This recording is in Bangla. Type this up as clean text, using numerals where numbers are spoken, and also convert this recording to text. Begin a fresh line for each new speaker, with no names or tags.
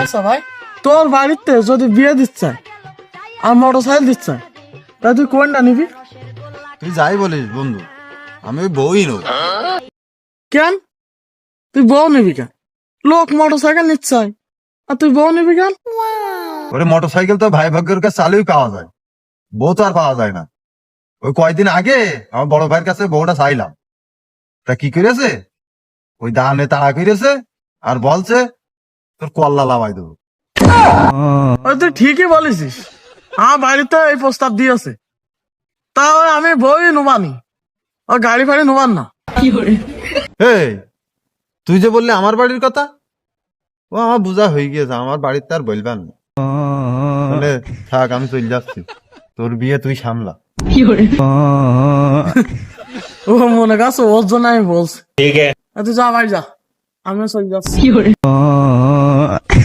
আচ্ছা ভাই, তোর বাড়িতে যদি বিয়ে দিচ্ছে আর মোটর সাইকেল দিচ্ছে, তাই তুই কোনটা নিবি?
তুই যাই বলিস বন্ধু, আমি ওই বউই নেব।
কেন তুই বউ নিবি কেন? লোক মোটর সাইকেল নিচ্ছে আর তুই বউ নিবি কেন?
ওরে মোটর সাইকেল তো ভাই ভাগ্যের কাছে চালুই পাওয়া যায়, বউ তো আর পাওয়া যায় না। ওই কয়েকদিন আগে আমার বড় ভাইয়ের কাছে বউটা চাইলাম, তা কি করেছে, ওই দানে তাড়া করেছে আর বলছে তোর কল্লা লাভাই দেবো।
ওই তুই ঠিকই বলেছিস, আমার বাড়িতে এই প্রস্তাব দিয়েছে, তাও আমি বই নুবানি, ও গাড়ি ফাড়ি নুবান না।
এই তুই যে বললি আমার বাড়ির কথা, ও আমার বোঝা হয়ে গিয়েছে, আমার বাড়িতে আর বলবেন না। তাহলে থাক, আমি চলে যাচ্ছি, তোর বিয়ে তুই সামলা।
ও মনে কাছে ওর জন্য আমি বলছি। ঠিক আছে তুই যা ভাই যা, আমিও চলে যাচ্ছি।